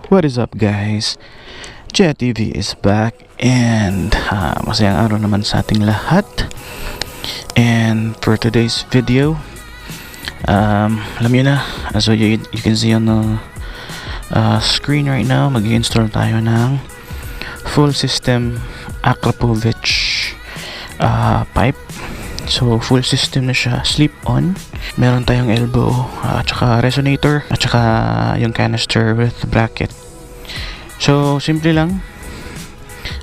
What is up guys? Jet TV is back and masayang araw naman sa ating lahat. And for today's video, alam nyo na, so you can see on the screen right now, mag-install tayo ng full system Akrapovice pipe. So full system na siya, slip on. Meron tayong elbow, at saka resonator, at saka yung canister with bracket. So simple lang.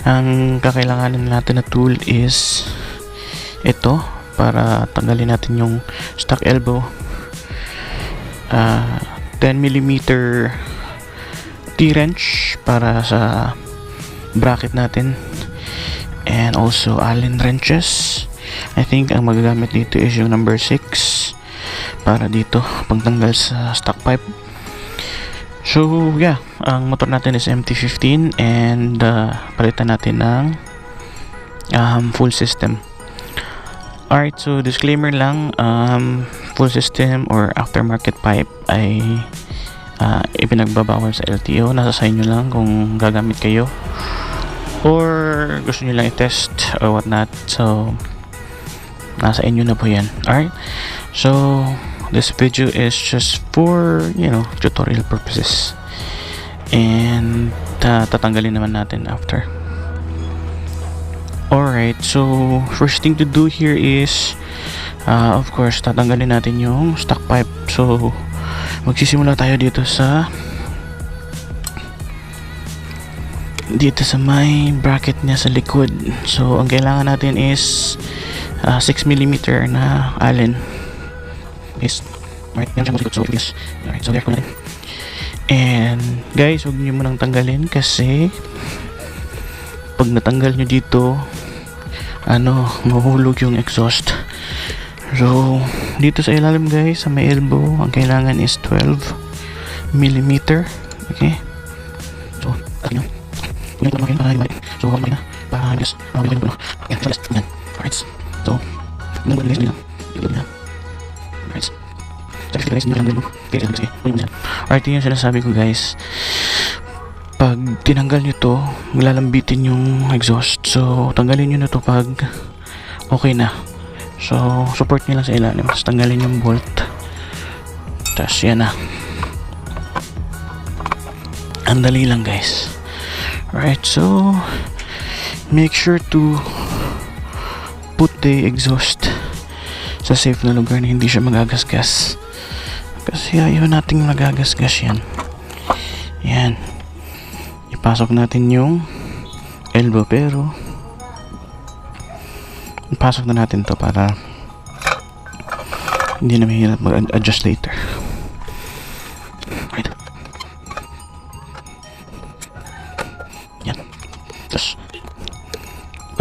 Ang kakailanganin natin na tool is ito, para tanggalin natin yung stock elbow. 10mm T-wrench para sa bracket natin, and also Allen wrenches. I think ang magagamit dito is yung number 6 para dito pagtanggal sa stock pipe. So yeah, ang motor natin is MT-15 and palitan natin ng full system. Alright, so disclaimer lang, full system or aftermarket pipe ay ipinagbabawal sa LTO. Nasa sa inyo lang kung gagamit kayo or gusto nyo lang i-test or whatnot. So nasa inyo na po yan. Alright, so this video is just for, you know, tutorial purposes, and tatanggalin naman natin after. Alright, so first thing to do here is of course tatanggalin natin yung stock pipe. So magsisimula tayo dito sa may bracket niya sa likod. So ang kailangan natin is 6mm na Allen. Yes. Alright, yan siya. So yes. Alright, so there ko natin. And guys, huwag nyo munang tanggalin kasi pag natanggal nyo dito, mahulog yung exhaust. So dito sa ilalim guys, sa may elbow, ang kailangan is 12mm. Okay, so atin nyo kunin ko naman kayo para so huwag na para yes, yan, so yan. Alright, so ganun guys nyo lang. Alright, so guys nyo lang. Alright, yun yung sinasabi ko guys, pag tinanggal nyo to, maglalambitin yung exhaust. So tanggalin nyo na to pag okay na. So support nyo lang sa ilalim, tapos tanggalin yung bolt, tapos yan na. Ang dali lang guys. Alright, so make sure to put the exhaust sa safe na lugar na hindi siya magagasgas, kasi ayaw nating magagasgas yan. Yan, ipasok natin yung elbow, pero ipasok na natin to para hindi na mahirap mag-adjust later. Right. Yan, tapos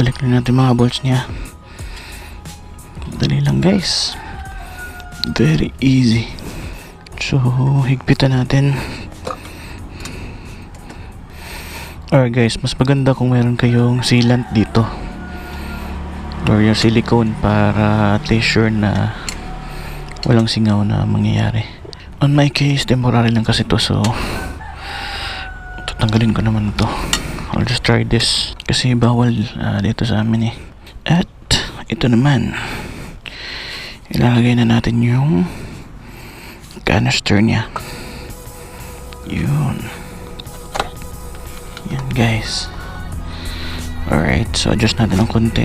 balik na natin mga bolts niya. Dali lang guys, very easy. So higpitan natin. Alright guys, mas maganda kung meron kayong sealant dito or yung silicone para at least sure na walang singaw na mangyayari. On my case, temporary lang kasi to, so tatanggalin ko naman to. I'll just try this kasi bawal dito sa amin eh. At ito naman, ilalagay na natin yung canister niya. Yun. Yan guys. Alright, so adjust natin ng konti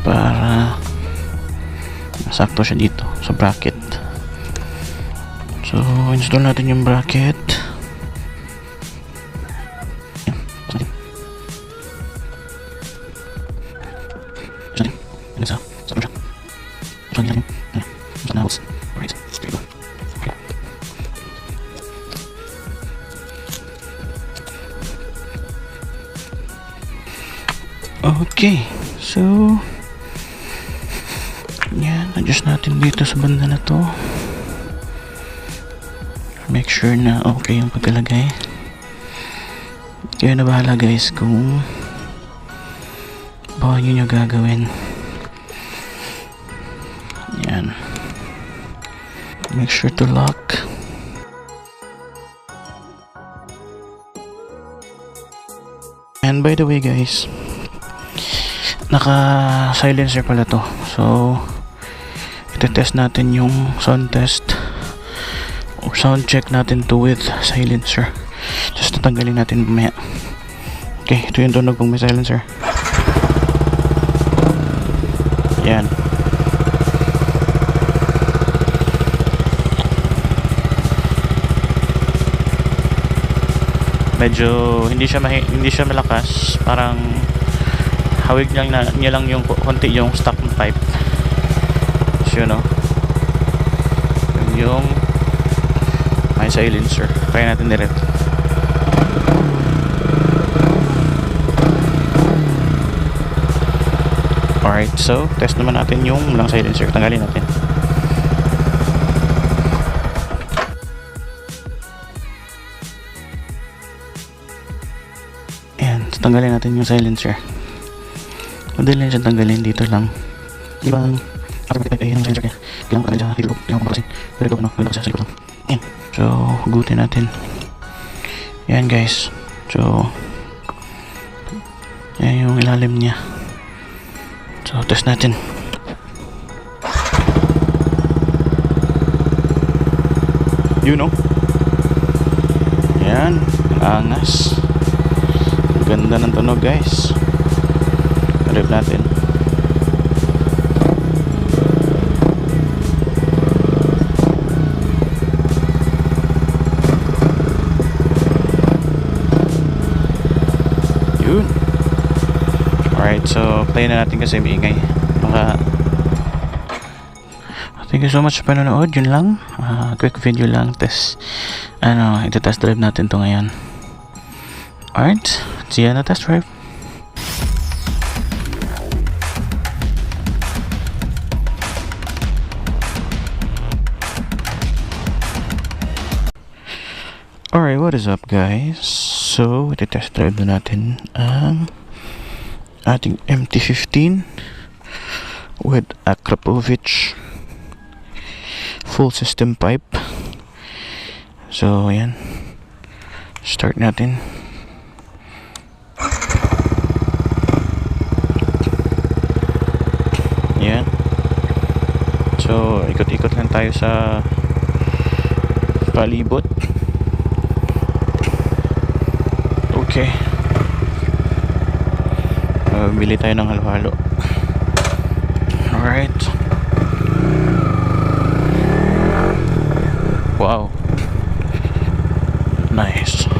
para masakto siya dito sa bracket. So install natin yung bracket. Okay, so yan, adjust natin dito sa banda na to. Make sure na okay yung pagkalagay. Kayo na bahala guys kung paano nyo gagawin. Yan, make sure to lock. And by the way guys, naka silencer pala to, so ite-test natin yung sound test or sound check natin to with silencer. Just tatanggalin natin mamaya. Okay, ito yung tunog pag may silencer. Yan. Medyo hindi siya malakas, parang hawig niya lang yung konti yung stock ng pipe. So, you know, yung may silencer. Kaya natin direct. Alright, so test naman natin yung walang silencer. Tanggalin natin. Ayan, tanggalin natin yung silencer. Madali lang siya tanggalin, dito lang. Ibang Akrapovice ay yung silencer kaya kailangan ko tanggalin sa hilog. Kailangan ko mapakasin. Pero ito, wala kasi sa likod lang. Ayan, so hugutin natin. Ayan guys, so ayan yung ilalim niya. So, test natin. You know? Yan. Ang angas. Ganda ng tunog guys. Rip natin. Yun. Alright, so play na natin kasi may ingay. Thank you so much sa panonood. Yun lang, quick video lang. Test, ito-test drive natin to ngayon. Alright, see ya na test drive. Alright, what is up guys? So, ito-test drive na natin ang ating MT-15 with Akrapovice Full System pipe. So, ayan. Start natin. Ayan. So, ikot-ikot lang tayo sa palibot. Okay. Bili tayo ng halo-halo. Alright. Wow. Nice.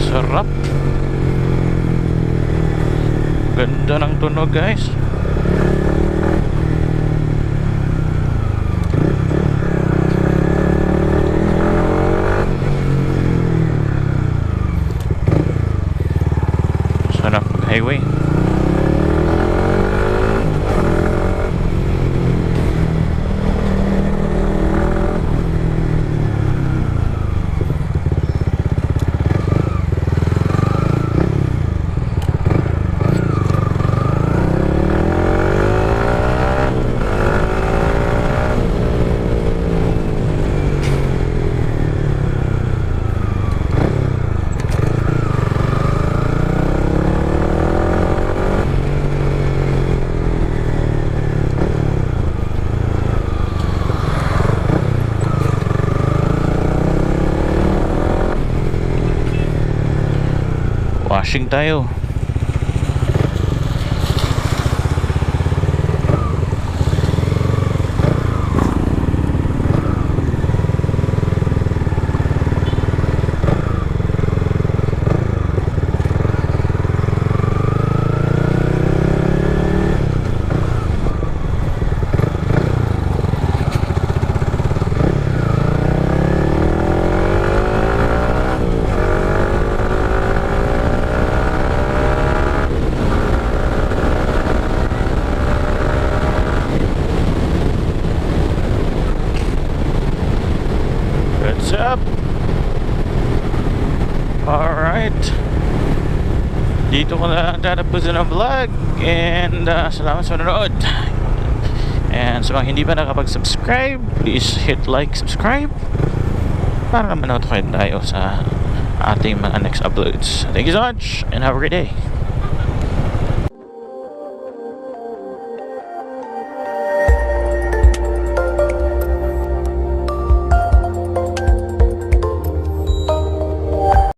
Sarap. Ganda ng tunog guys. Highway. Washing tayo. Up. Alright, dito ko na tatapusin ang vlog, and salamat sa nanonood, And sa mga hindi pa nakapag-subscribe, please hit like, subscribe para naman notified tayo sa ating mga next uploads. Thank you so much and have a great day.